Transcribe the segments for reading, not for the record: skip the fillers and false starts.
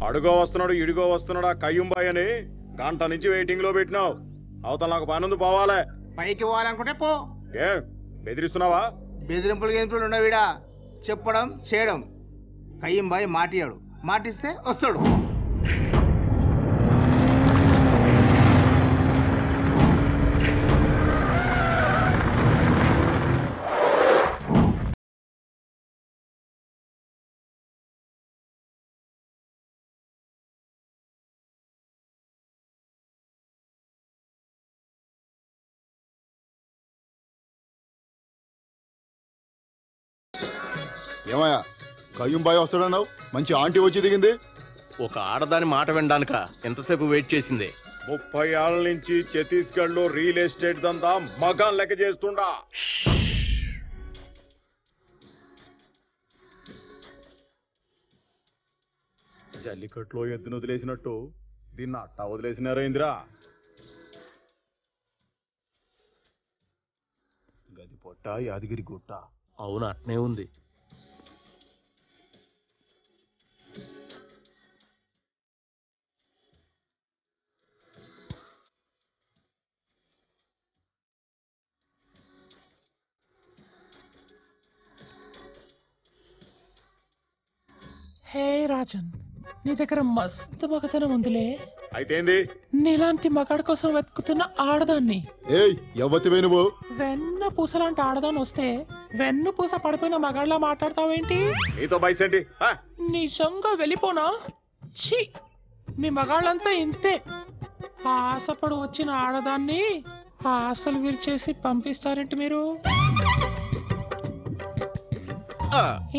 అడుగో వస్తున్నాడు ఇడిగో వస్తున్నాడు ఆ కయ్యంబాయ్ అని గంట నుంచి వెయిటింగ్ లో పెట్టినావు. అవతల నాకు పనుంది పోవాలే. పైకి పోవాలనుకుంటే పో. ఏ బెదిరిస్తున్నావా? బెదిరింపులు గెదిరింపులు ఉండవిడా, చెప్పడం చేయడం. కయ్యంబాయ్ మాటియాడు, మాటిస్తే వస్తాడు. ఏమయ్యా కయ్యంబాయ్ వస్తాడన్నావు, మంచి ఆంటీ వచ్చి దిగింది. ఒక ఆడదాని మాట వినడానిక ఎంతసేపు వెయిట్ చేసింది? 30 ఏళ్ల నుంచి ఛత్తీస్గఢ్ లో రియల్ ఎస్టేట్ దంతా మగాన్ లెక్క చేస్తుండా. జల్లికట్లో ఎద్దును వదిలేసినట్టు దీన్ని అట్టా వదిలేసినారా ఇందిరా? గది పొట్ట యాదగిరి గుట్ట. అవును, అట్నే ఉంది. హే రాజన్, నీ దగ్గర మస్తు మగతనం ఉందిలే. అయితేంది? నీలాంటి మగాడి కోసం వెతుకుతున్న ఆడదాన్ని. ఏయ్ ఎవతివే నువ్వు? వెన్న పూసలాంటి ఆడదాన్ని వస్తే వెన్ను పూస పడిపోయిన మగాడిలా మాట్లాడతావేంటి? నీతో బయసేంటి? నిజంగా వెళ్ళిపోనా? ఛీ, మీ మగాళ్ళంతా ఇంతే. ఆశపడు వచ్చిన ఆడదాన్ని ఆశలు విరిచేసి పంపిస్తారేంటి మీరు?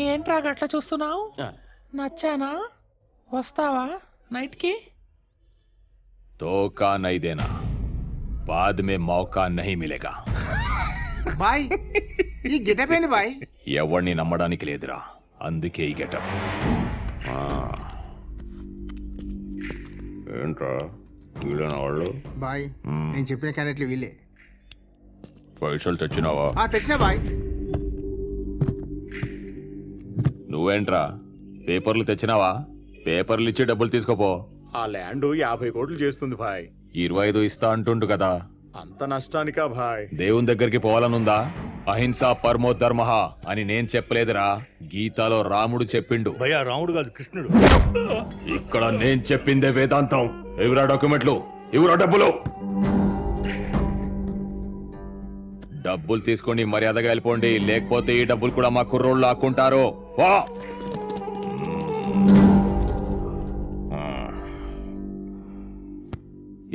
ఏంట్రా గట్లా చూస్తున్నావు? నచ్చానా? వస్తావా నైట్ కి? धोखा नहीं देना, बाद में मौका नहीं मिलेगा. బాయ్ ఈ గెటప్ ఏంది బాయ్? ఎవరిని నమ్మడానికి లేదురా, అందుకే ఈ గెటప్. ఏంట్రా వీళ్ళన వాళ్ళు? బాయ్ నేను చెప్పిన క్యారెక్టర్లు వీళ్ళే. పైసలు తెచ్చినావా? తెచ్చినా బాయ్. నువ్వేంట్రా పేపర్లు తెచ్చినావా? పేపర్లు ఇచ్చి డబ్బులు తీసుకోపో. ఆ ల్యాండ్ 50 కోట్లు చేస్తుంది భాయ్. 25 ఇస్తా అంటుండు కదా. అంత నష్టానికా భాయ్? దేవుని దగ్గరికి పోవాలనుందా? అహింసా పరమో ధర్మః అని నేను చెప్పలేదురా, గీతాలో రాముడు చెప్పిండు. భయ్యా రాముడు కాదు, కృష్ణుడు. ఇక్కడ నేను చెప్పిందే వేదాంతం. ఎవరా డాక్యుమెంట్లు, ఎవరా డబ్బులు? డబ్బులు తీసుకొని మర్యాదగా వెళ్ళిపోండి, లేకపోతే ఈ డబ్బులు కూడా మా కుర్రోళ్ళు లాక్కుంటారు. వా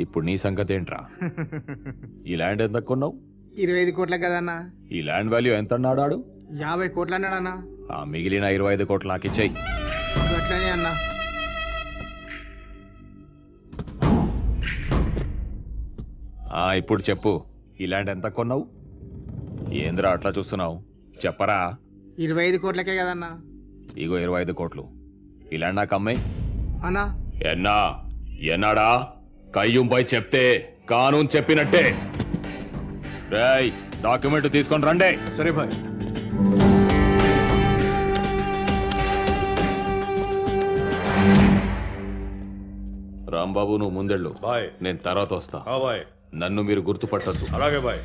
ఇప్పుడు నీ సంగతి ఏంట్రా? ఈ ల్యాండ్ ఎంత కొన్నావు? 25 కోట్ల కదన్నా. ఈ ల్యాండ్ వాల్యూ ఎంత అన్నాడు? 50 కోట్లు అన్నాడన్నా. ఆ మిగిలిన 25 కోట్లు నాకు ఇచ్చేయి. అట్లనే అన్నా. ఇప్పుడు చెప్పు, ఈ ల్యాండ్ ఎంత కొన్నావు? ఏంద్రా అట్లా చూస్తున్నావు, చెప్పరా. 25 కోట్లకే కదన్నా. ఇగో 25 కోట్లు. ఈ ల్యాండ్ నాకు అమ్మాయి అన్నా. ఎన్నాడా కయ్యంపై చెప్తే కానూన్ చెప్పినట్టే. రేయ్ డాక్యుమెంట్ తీసుకొని రండి. సరే భాయ్. రాంబాబు నువ్వు ముందెళ్ళు, బాయ్ నేను తర్వాత వస్తా. బాయ్. నన్ను మీరు గుర్తుపట్టద్దు. అలాగే బాయ్.